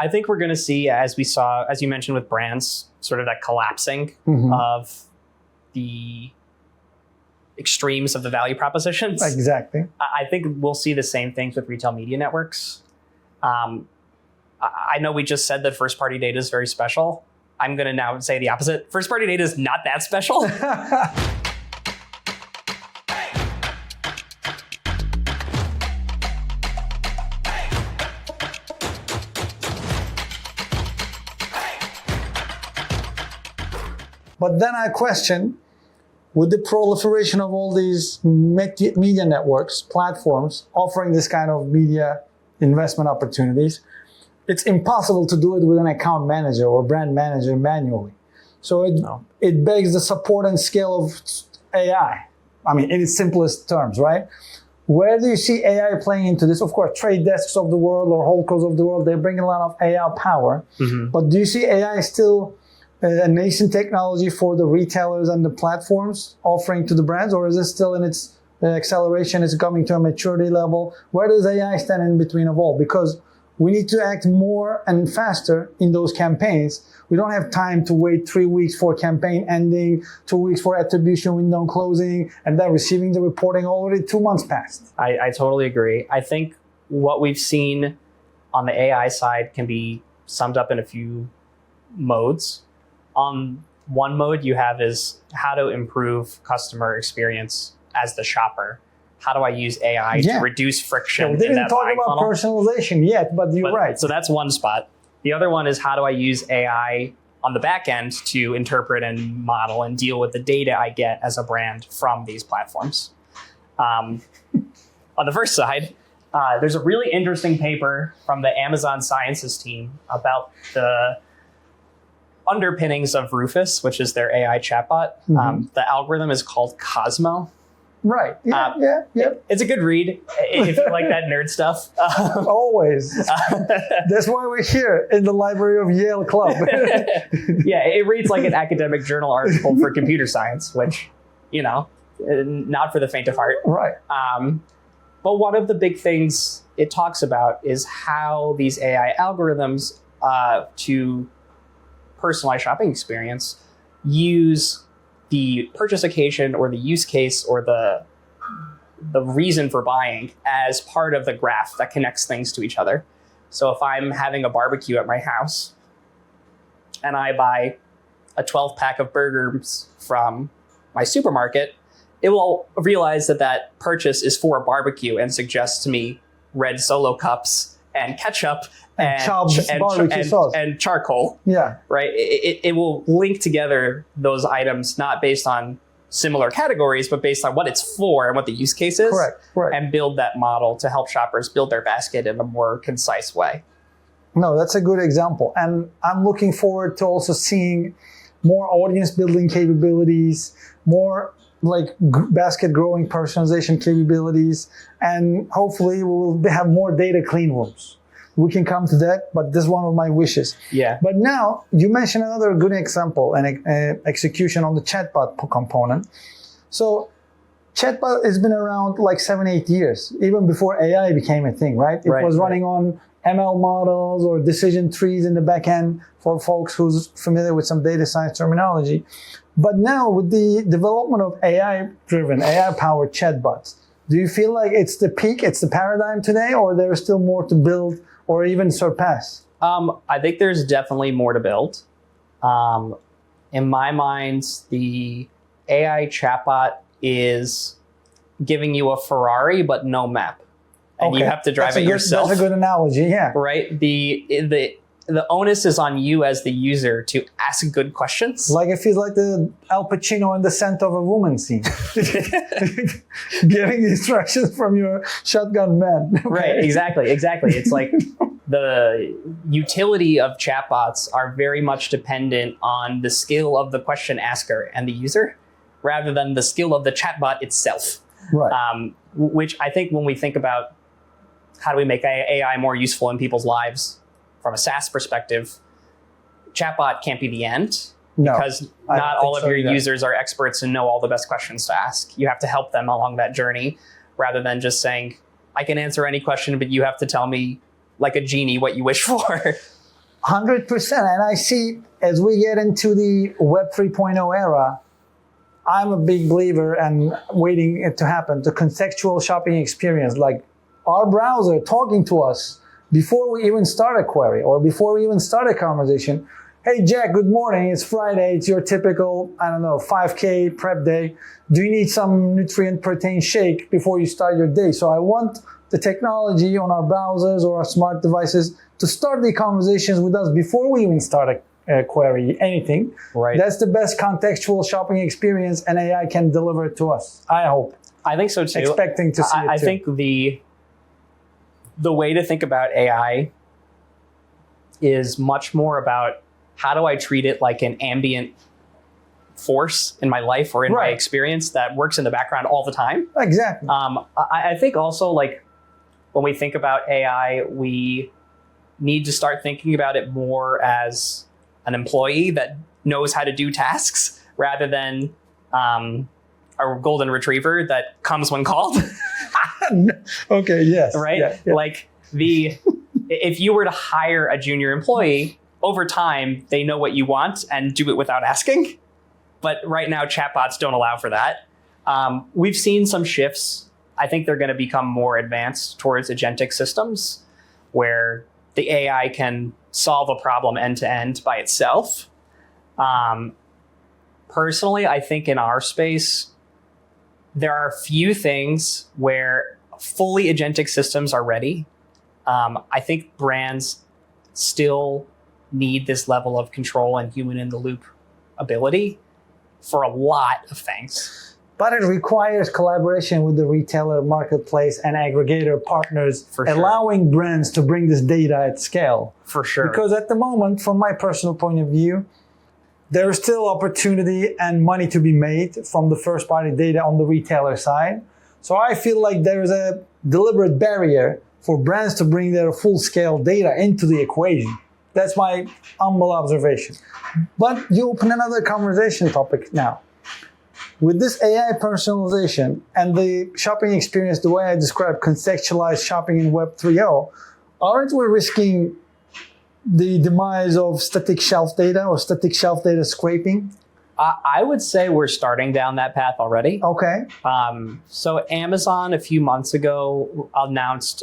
I think we're going to see, as we saw, as you mentioned with brands, sort of that collapsing of the extremes of the value propositions. Exactly. I think we'll see the same things with retail media networks. I know we just said that first-party data is very special. I'm going to now say the opposite. First-party data is not that special. But then I question, with the proliferation of all these media networks, platforms, offering this kind of media investment opportunities, it's impossible to do it with an account manager or brand manager manually. So it begs the support and scale of AI. I mean, in its simplest terms, right? Where do you see AI playing into this? Of course, trade desks of the world or holdcos of the world, they bring a lot of AI power. But do you see AI still a nascent technology for the retailers and the platforms offering to the brands, or is it still in its acceleration? Is it coming to a maturity level? Where does AI stand in between of all? Because we need to act more and faster in those campaigns. We don't have time to wait 3 weeks for campaign ending, 2 weeks for attribution window closing, and then receiving the reporting already 2 months past. I totally agree. I think what we've seen on the AI side can be summed up in a few modes. On one mode you have is how to improve customer experience as the shopper. How do I use AI to reduce friction? We didn't talk about personalization yet, but you're right. So that's one spot. The other one is how do I use AI on the back end to interpret and model and deal with the data I get as a brand from these platforms. On the first side, there's a really interesting paper from the Amazon Sciences team about the underpinnings of Rufus, which is their AI chatbot. The algorithm is called Cosmo. Right. It's a good read if you like that nerd stuff. Always. That's why we're here in the library of Yale Club. It reads like an academic journal article for computer science, which, not for the faint of heart. Right. But one of the big things it talks about is how these AI algorithms to personalized shopping experience use the purchase occasion or the use case or the reason for buying as part of the graph that connects things to each other. So if I'm having a barbecue at my house and I buy a 12-pack of burgers from my supermarket, it will realize that purchase is for a barbecue and suggests to me red Solo cups and ketchup and charcoal. Yeah. Right. It will link together those items not based on similar categories, but based on what it's for and what the use case is. Correct. And build that model to help shoppers build their basket in a more concise way. No, that's a good example. And I'm looking forward to also seeing more audience building capabilities, more basket growing personalization capabilities, and hopefully we will have more data clean rooms. We can come to that, but this is one of my wishes. Yeah. But now you mentioned another good example, an execution on the chatbot component. So chatbot has been around 7-8 years, even before AI became a thing, right? It was running on ML models or decision trees in the back end for folks who's familiar with some data science terminology. But now with the development of AI-driven, AI-powered chatbots, do you feel like it's the peak, it's the paradigm today, or there's still more to build or even surpass? I think there's definitely more to build. In my mind, the AI chatbot is giving you a Ferrari, but no map. And you have to drive it yourself. That's a good analogy, yeah. Right? The onus is on you as the user to ask good questions. It feels like the Al Pacino in The Scent of a Woman scene. Getting instructions from your shotgun man. Okay. Right, exactly. It's like the utility of chatbots are very much dependent on the skill of the question asker and the user, rather than the skill of the chatbot itself. Right. Which I think when we think about how do we make AI more useful in people's lives, from a SaaS perspective, chatbot can't be the end, because not all of your users are experts and know all the best questions to ask. You have to help them along that journey, rather than just saying, I can answer any question, but you have to tell me like a genie what you wish for. 100%. And I see as we get into the Web 3.0 era, I'm a big believer and waiting it to happen, the contextual shopping experience, like our browser talking to us before we even start a query or before we even start a conversation. Hey, Jack, good morning. It's Friday. It's your typical, 5K prep day. Do you need some nutrient protein shake before you start your day? So I want the technology on our browsers or our smart devices to start the conversations with us before we even start a query, anything. Right. That's the best contextual shopping experience, and AI can deliver it to us. I hope. I think so too. Expecting to see it too. I think the way to think about AI is much more about how do I treat it like an ambient force in my life or in my experience that works in the background all the time. Exactly. I think also, like, when we think about AI, we need to start thinking about it more as an employee that knows how to do tasks rather than a golden retriever that comes when called. Okay, yes. Right? Yeah. Like, if you were to hire a junior employee, over time, they know what you want and do it without asking. But right now, chatbots don't allow for that. We've seen some shifts. I think they're going to become more advanced towards agentic systems where the AI can solve a problem end to end by itself. Personally, I think in our space, there are a few things where fully agentic systems are ready. I think brands still need this level of control and human in the loop ability for a lot of things. But it requires collaboration with the retailer, marketplace, and aggregator partners, For sure. allowing brands to bring this data at scale. For sure. Because at the moment, from my personal point of view, there is still opportunity and money to be made from the first-party data on the retailer side. So I feel like there is a deliberate barrier for brands to bring their full-scale data into the equation. That's my humble observation. But you open another conversation topic now. With this AI personalization and the shopping experience, the way I described contextualized shopping in Web 3.0, aren't we risking the demise of static shelf data or static shelf data scraping? I would say we're starting down that path already. Okay. So Amazon a few months ago announced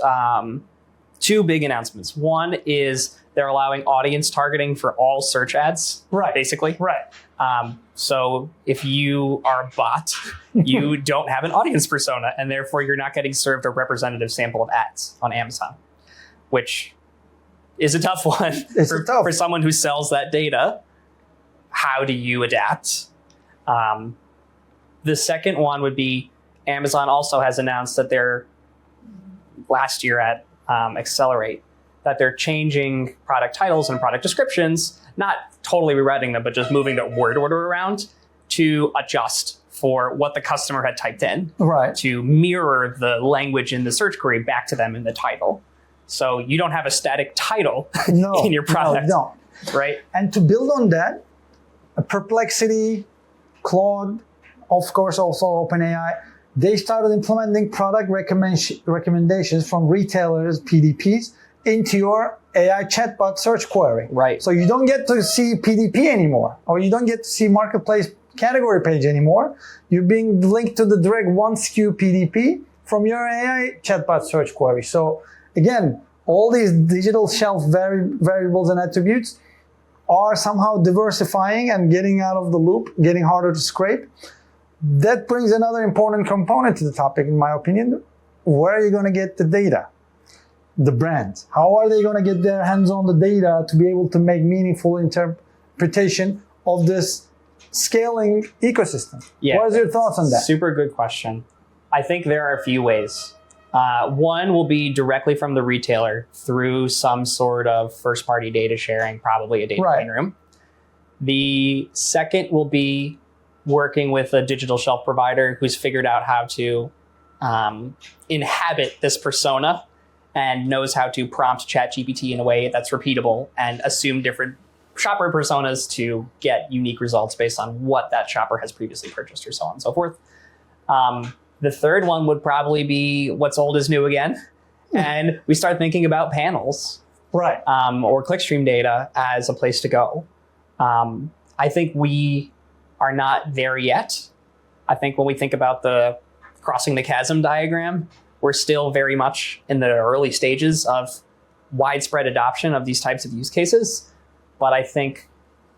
two big announcements. One is they're allowing audience targeting for all search ads, basically. Right. So if you are a bot, you don't have an audience persona, and therefore you're not getting served a representative sample of ads on Amazon, which is a tough one for someone who sells that data. How do you adapt? The second one would be Amazon also has announced that they're, last year at Accelerate, that they're changing product titles and product descriptions, not totally rewriting them, but just moving the word order around to adjust for what the customer had typed in, to mirror the language in the search query back to them in the title. So you don't have a static title in your product. No. Right? And to build on that, Perplexity, Claude, of course also OpenAI, they started implementing product recommendations from retailers, PDPs, into your AI chatbot search query. Right. So you don't get to see PDP anymore, or you don't get to see marketplace category page anymore. You're being linked to the direct one SKU PDP from your AI chatbot search query. So again, all these digital shelf variables and attributes are somehow diversifying and getting out of the loop, getting harder to scrape. That brings another important component to the topic, in my opinion. Where are you going to get the data? The brands. How are they going to get their hands on the data to be able to make meaningful interpretation of this scaling ecosystem? Yeah. What are your thoughts on that? Super good question. I think there are a few ways. One will be directly from the retailer through some sort of first-party data sharing, probably a data clean room. The second will be working with a digital shelf provider who's figured out how to inhabit this persona and knows how to prompt ChatGPT in a way that's repeatable and assume different shopper personas to get unique results based on what that shopper has previously purchased, or so on and so forth. The third one would probably be what's old is new again. And we start thinking about panels. Right. Or clickstream data as a place to go. I think we are not there yet. I think when we think about the crossing the chasm diagram, we're still very much in the early stages of widespread adoption of these types of use cases. But I think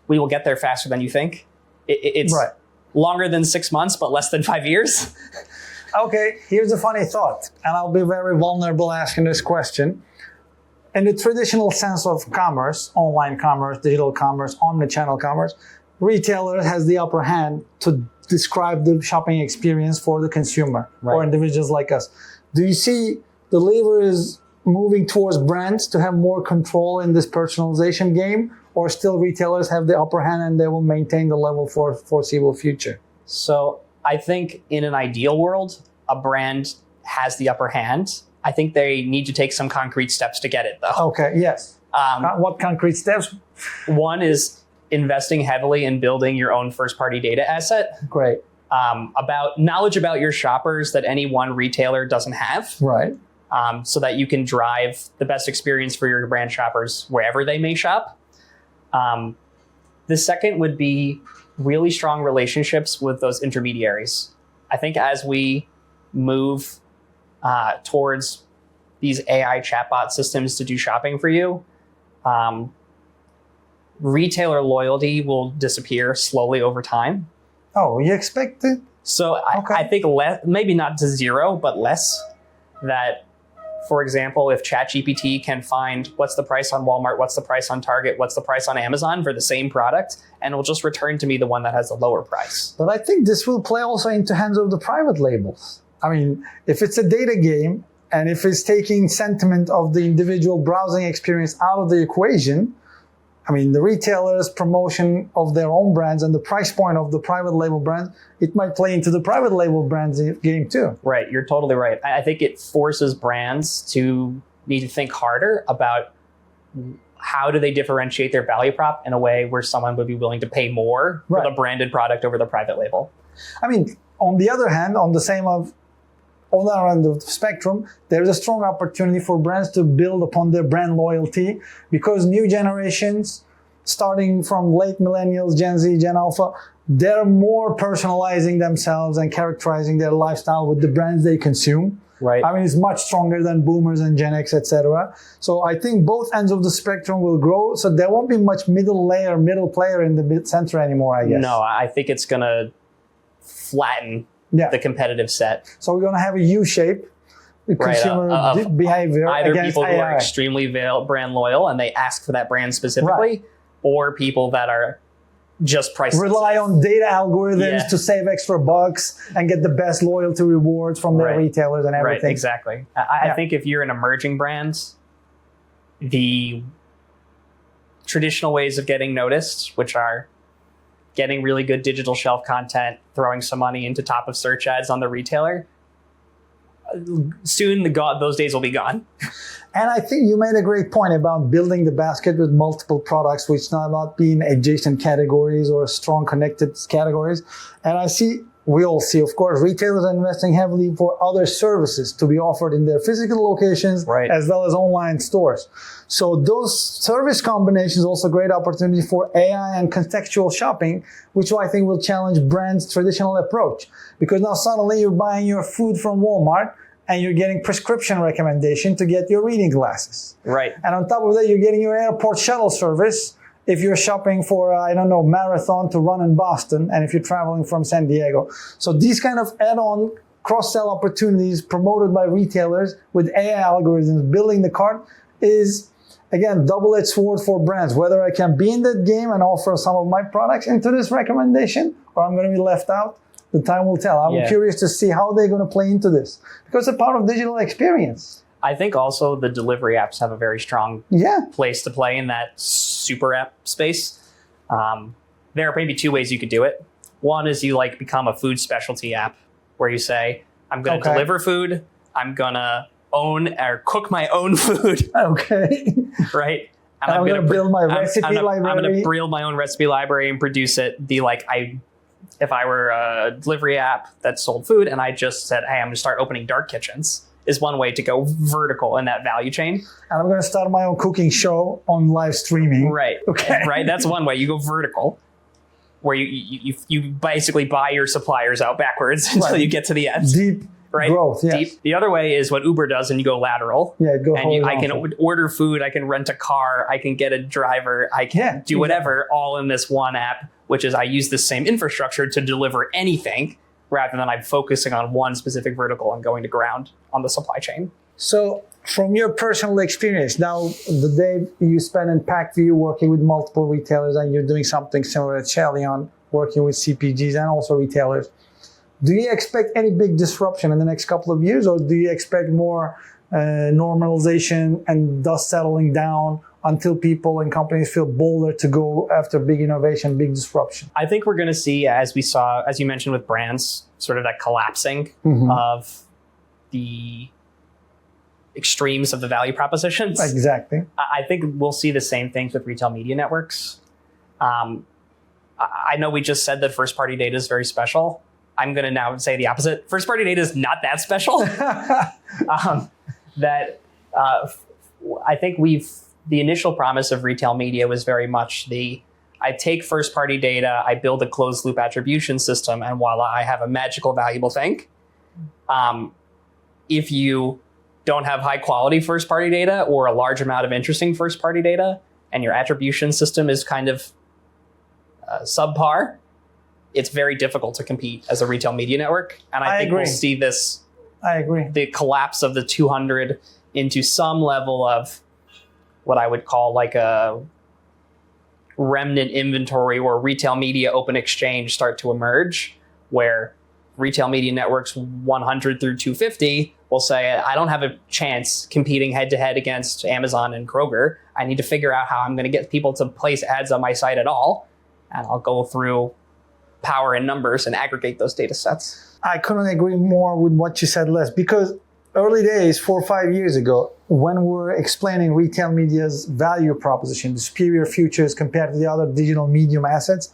we will get there faster than you think. It's right. Longer than 6 months, but less than 5 years. Okay, here's a funny thought, and I'll be very vulnerable asking this question. In the traditional sense of commerce, online commerce, digital commerce, omnichannel commerce, retailer has the upper hand to describe the shopping experience for the consumer or individuals like us. Do you see the lever is moving towards brands to have more control in this personalization game, or still retailers have the upper hand and they will maintain the level for foreseeable future? So I think in an ideal world, a brand has the upper hand. I think they need to take some concrete steps to get it, though. Okay, yes. What concrete steps? One is investing heavily in building your own first-party data asset. Great. About knowledge about your shoppers that any one retailer doesn't have. Right. So that you can drive the best experience for your brand shoppers wherever they may shop. The second would be really strong relationships with those intermediaries. I think as we move towards these AI chatbot systems to do shopping for you, retailer loyalty will disappear slowly over time. Oh, you expect it? So I think maybe not to zero, but less. That, for example, if ChatGPT can find what's the price on Walmart, what's the price on Target, what's the price on Amazon for the same product, and it'll just return to me the one that has the lower price. But I think this will play also into hands of the private labels. I mean, if it's a data game and if it's taking sentiment of the individual browsing experience out of the equation, I mean, the retailer's promotion of their own brands and the price point of the private label brands, it might play into the private label brands game too. Right, you're totally right. I think it forces brands to need to think harder about how do they differentiate their value prop in a way where someone would be willing to pay more for the branded product over the private label. I mean, on the other hand, on the other end of the spectrum, there's a strong opportunity for brands to build upon their brand loyalty, because new generations, starting from late millennials, Gen Z, Gen Alpha, they're more personalizing themselves and characterizing their lifestyle with the brands they consume. Right. I mean, it's much stronger than boomers and Gen X, etc. So I think both ends of the spectrum will grow. So there won't be much middle player in the center anymore, I guess. No, I think it's going to flatten the competitive set. So we're going to have a U shape, consumer behavior either against people AI. who are extremely brand loyal and they ask for that brand specifically, or people that are just price rely on data algorithms to save extra bucks and get the best loyalty rewards from their retailers and everything. Right, exactly. I think if you're an emerging brand, the traditional ways of getting noticed, which are getting really good digital shelf content, throwing some money into top of search ads on the retailer, soon those days will be gone. And I think you made a great point about building the basket with multiple products, which not be in adjacent categories or strong connected categories. And we all see, of course, retailers are investing heavily for other services to be offered in their physical locations as well as online stores. So those service combinations also great opportunity for AI and contextual shopping, which I think will challenge brands' traditional approach. Because now suddenly you're buying your food from Walmart and you're getting prescription recommendation to get your reading glasses. Right. And on top of that, you're getting your airport shuttle service if you're shopping for, marathon to run in Boston, and if you're traveling from San Diego. So these kind of add-on cross-sell opportunities promoted by retailers with AI algorithms building the cart is, again, double-edged sword for brands. Whether I can be in that game and offer some of my products into this recommendation, or I'm going to be left out, the time will tell. I'm curious to see how they're going to play into this, because it's a part of digital experience. I think also the delivery apps have a very strong place to play in that super app space. There are maybe two ways you could do it. One is you become a food specialty app where you say, I'm going to deliver food. I'm going to own or cook my own food. Okay. Right. And I'm going to build my recipe library. I'm going to build my own recipe library and produce it. If I were a delivery app that sold food and I just said, hey, I'm going to start opening dark kitchens is one way to go vertical in that value chain. And I'm going to start my own cooking show on live streaming. Right. Okay. Right. That's one way. You go vertical, where you basically buy your suppliers out backwards until you get to the end. Deep growth, yes. Deep. The other way is what Uber does, and you go lateral. Yeah, go and I can order food, I can rent a car, I can get a driver, I can do whatever, all in this one app, which is I use the same infrastructure to deliver anything, rather than I'm focusing on one specific vertical and going to ground on the supply chain. So from your personal experience, now the day you spend in Packview working with multiple retailers and you're doing something similar at Shalion, working with CPGs and also retailers, do you expect any big disruption in the next couple of years, or do you expect more normalization and dust settling down until people and companies feel bolder to go after big innovation, big disruption? I think we're going to see, as we saw, as you mentioned with brands, sort of that collapsing of the extremes of the value propositions. Exactly. I think we'll see the same things with retail media networks. I know we just said that first-party data is very special. I'm going to now say the opposite. First-party data is not that special. I think the initial promise of retail media was very much I take first-party data, I build a closed-loop attribution system, and voila, I have a magical, valuable thing. If you don't have high-quality first-party data or a large amount of interesting first-party data, and your attribution system is kind of subpar, it's very difficult to compete as a retail media network. And I think we'll see this. I agree. The collapse of the 200 into some level of what I would call like a remnant inventory where retail media open exchange start to emerge, where retail media networks 100 through 250 will say, I don't have a chance competing head to head against Amazon and Kroger. I need to figure out how I'm going to get people to place ads on my site at all. And I'll go through power and numbers and aggregate those data sets. I couldn't agree more with what you said, Les, because early days, 4 or 5 years ago, when we were explaining retail media's value proposition, the superior features compared to the other digital medium assets,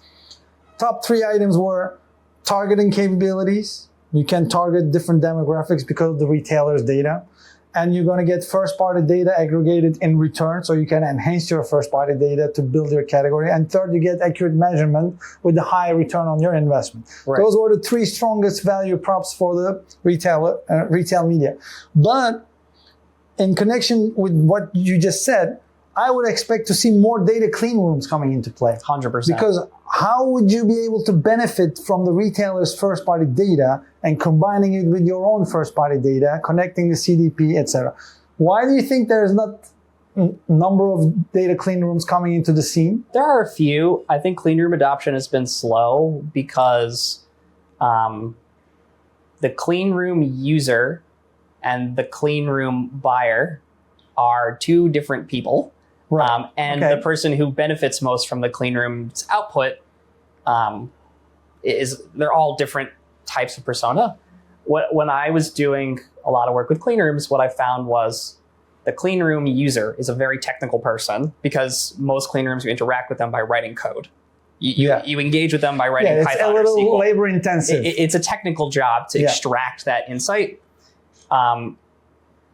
top 3 items were targeting capabilities. You can target different demographics because of the retailer's data. And you're going to get first-party data aggregated in return, so you can enhance your first-party data to build your category. And third, you get accurate measurement with the high return on your investment. Right. Those were the 3 strongest value props for the retail media. But in connection with what you just said, I would expect to see more data clean rooms coming into play. 100%. Because how would you be able to benefit from the retailer's first-party data and combining it with your own first-party data, connecting the CDP, etc.? Why do you think there's not a number of data clean rooms coming into the scene? There are a few. I think clean room adoption has been slow because the clean room user and the clean room buyer are 2 different people. Right. The person who benefits most from the clean room's output they're all different types of persona. When I was doing a lot of work with clean rooms, what I found was the clean room user is a very technical person, because most clean rooms, you interact with them by writing code. You engage with them by writing Python. It's a little or SQL. labor intensive. It's a technical job to extract that insight.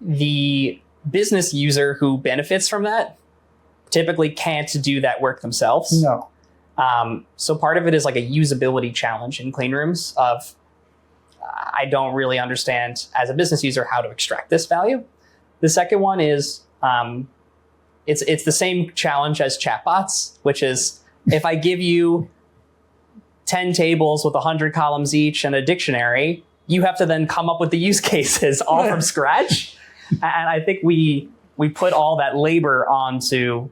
The business user who benefits from that typically can't do that work themselves. No. So part of it is like a usability challenge in clean rooms of, I don't really understand as a business user how to extract this value. The second one is, it's the same challenge as chatbots, which is if I give you 10 tables with 100 columns each and a dictionary, you have to then come up with the use cases all from scratch. And I think we put all that labor onto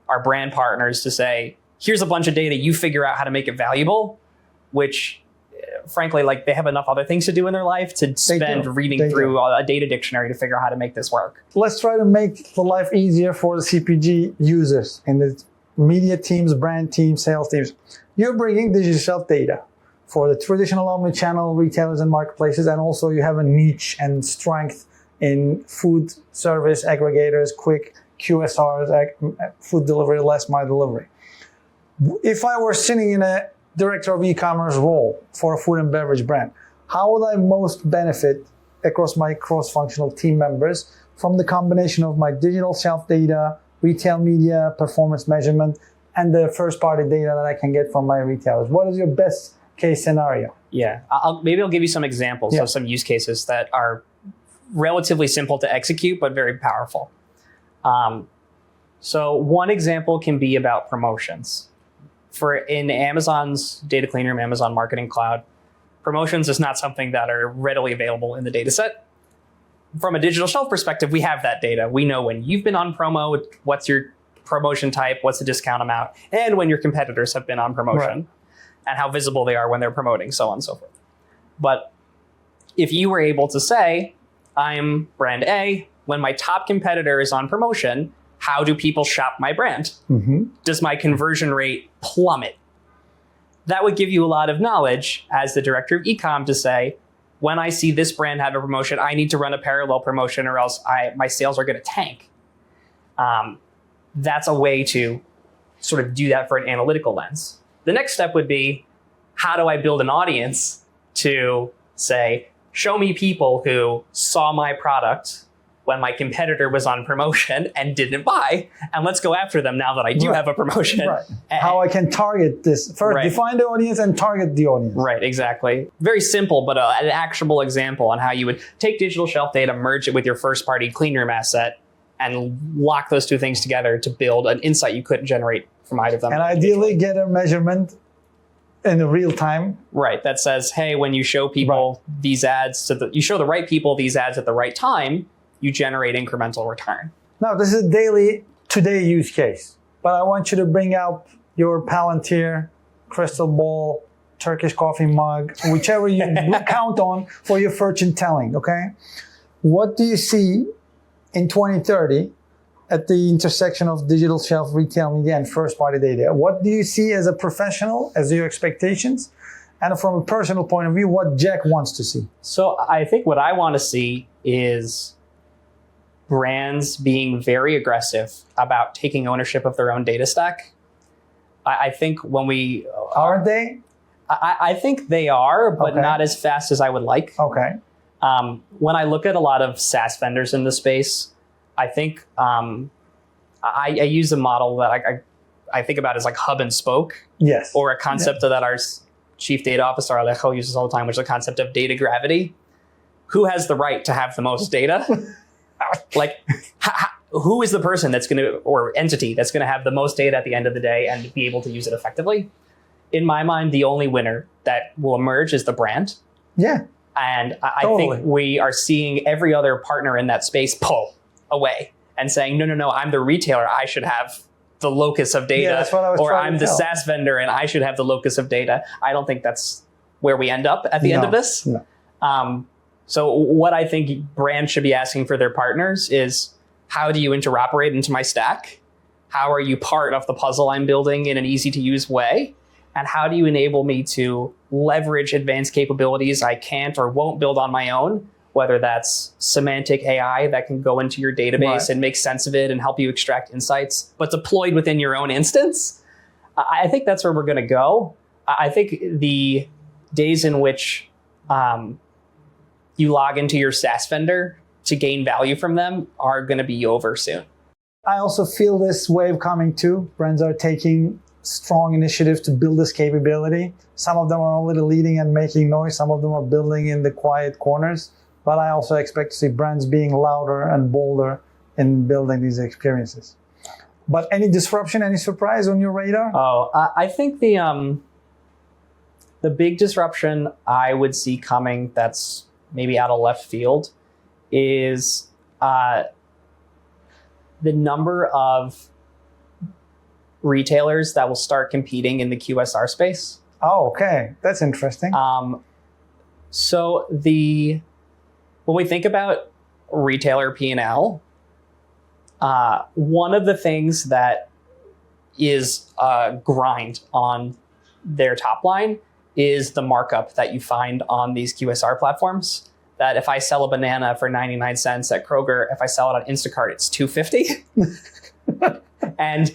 our brand partners to say, here's a bunch of data, you figure out how to make it valuable, which frankly, like, they have enough other things to do in their life to spend reading through a data dictionary to figure out how to make this work. Let's try to make the life easier for the CPG users and the media teams, brand teams, sales teams. You're bringing digital shelf data for the traditional omnichannel retailers and marketplaces, and also you have a niche and strength in food service aggregators, quick QSRs, food delivery, last mile delivery. If I were sitting in a director of e-commerce role for a food and beverage brand, how would I most benefit across my cross-functional team members from the combination of my digital shelf data, retail media, performance measurement, and the first-party data that I can get from my retailers? What is your best case scenario? Yeah, maybe I'll give you some examples of some use cases that are relatively simple to execute, but very powerful. So one example can be about promotions. In Amazon's data clean room, Amazon Marketing Cloud, promotions is not something that are readily available in the data set. From a digital shelf perspective, we have that data. We know when you've been on promo, what's your promotion type, what's the discount amount, and when your competitors have been on promotion, and how visible they are when they're promoting, so on and so forth. But if you were able to say, I'm brand A, when my top competitor is on promotion, how do people shop my brand? Does my conversion rate plummet? That would give you a lot of knowledge as the director of ecom to say, when I see this brand have a promotion, I need to run a parallel promotion or else my sales are going to tank. That's a way to sort of do that for an analytical lens. The next step would be, how do I build an audience to say, show me people who saw my product when my competitor was on promotion and didn't buy, and let's go after them now that I do have a promotion. How I can target this. First, define the audience and target the audience. Right, exactly. Very simple, but an actionable example on how you would take digital shelf data, merge it with your first-party clean room asset, and lock those two things together to build an insight you couldn't generate from either of them. And ideally get a measurement in the real time. Right, that says, hey, when you show people these ads, you show the right people these ads at the right time, you generate incremental return. Now, this is a today use case, but I want you to bring out your Palantir, crystal ball, Turkish coffee mug, whichever you count on for your fortune telling, okay? What do you see in 2030 at the intersection of digital shelf, retail media, and first-party data? What do you see as a professional, as your expectations? And from a personal point of view, what Jack wants to see? So I think what I want to see is brands being very aggressive about taking ownership of their own data stack. I think when we... Aren't they? I think they are, but not as fast as I would like. Okay. When I look at a lot of SaaS vendors in the space, I think I use a model that I think about as like hub and spoke. Yes. Or a concept that our chief data officer, Alejo, uses all the time, which is the concept of data gravity. Who has the right to have the most data? Like, who is the person that's going to, or entity that's going to have the most data at the end of the day and be able to use it effectively? In my mind, the only winner that will emerge is the brand. Yeah. And I think we are seeing every other partner in that space pull away and saying, no, I'm the retailer. I should have the locus of data. Yeah, that's what I was or trying I'm to the tell. SaaS vendor and I should have the locus of data. I don't think that's where we end up at the end of this. No. So what I think brands should be asking for their partners is, how do you interoperate into my stack? How are you part of the puzzle I'm building in an easy to use way? And how do you enable me to leverage advanced capabilities I can't or won't build on my own, whether that's semantic AI that can go into your database and make sense of it and help you extract insights, but deployed within your own instance? I think that's where we're going to go. I think the days in which you log into your SaaS vendor to gain value from them are going to be over soon. I also feel this wave coming too. Brands are taking strong initiative to build this capability. Some of them are already leading and making noise. Some of them are building in the quiet corners. But I also expect to see brands being louder and bolder in building these experiences. But any disruption, any surprise on your radar? I think the big disruption I would see coming that's maybe out of left field is the number of retailers that will start competing in the QSR space. Oh, okay. That's interesting. So when we think about retailer P&L, one of the things that is a grind on their top line is the markup that you find on these QSR platforms. That if I sell a banana for 99 cents at Kroger, if I sell it on Instacart, it's $2.50. And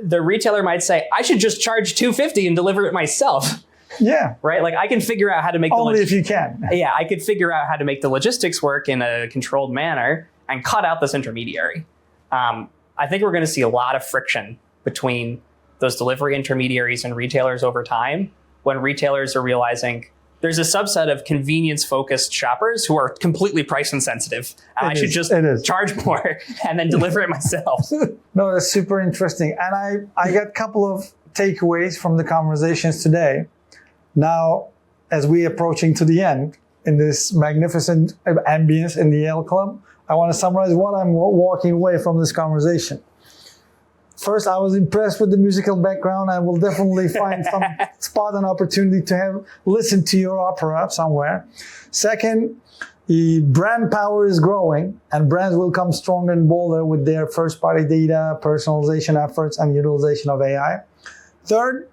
the retailer might say, I should just charge $2.50 and deliver it myself. Yeah. Right? Like I can figure out how to make only if you can. Yeah, I could figure out how to make the logistics work in a controlled manner and cut out this intermediary. I think we're going to see a lot of friction between those delivery intermediaries and retailers over time when retailers are realizing there's a subset of convenience-focused shoppers who are completely price insensitive. And I should just charge more and then deliver it myself. No, that's super interesting. And I got a couple of takeaways from the conversations today. Now, as we're approaching to the end in this magnificent ambience in the Yale Club, I want to summarize what I'm walking away from this conversation. First, I was impressed with the musical background. I will definitely find some spot and opportunity to have listened to your opera somewhere. Second, the brand power is growing and brands will come stronger and bolder with their first-party data, personalization efforts, and utilization of AI. Third,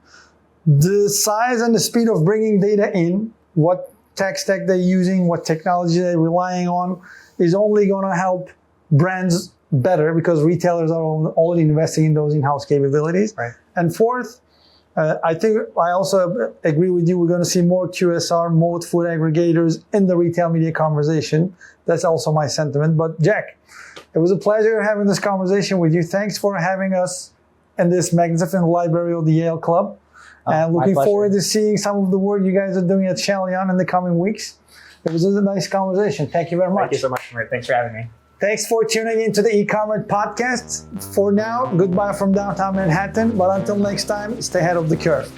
the size and the speed of bringing data in, what tech stack they're using, what technology they're relying on, is only going to help brands better because retailers are already investing in those in-house capabilities. Right. And fourth, I think I also agree with you. We're going to see more QSR, more food aggregators in the retail media conversation. That's also my sentiment. But Jack, it was a pleasure having this conversation with you. Thanks for having us in this magnificent library of the Yale Club. And looking forward to seeing some of the work you guys are doing at Shalion in the coming weeks. It was a nice conversation. Thank you very much. Thank you so much, Mert. Thanks for having me. Thanks for tuning into the Ecommert Podcast. For now, goodbye from downtown Manhattan. But until next time, stay ahead of the curve.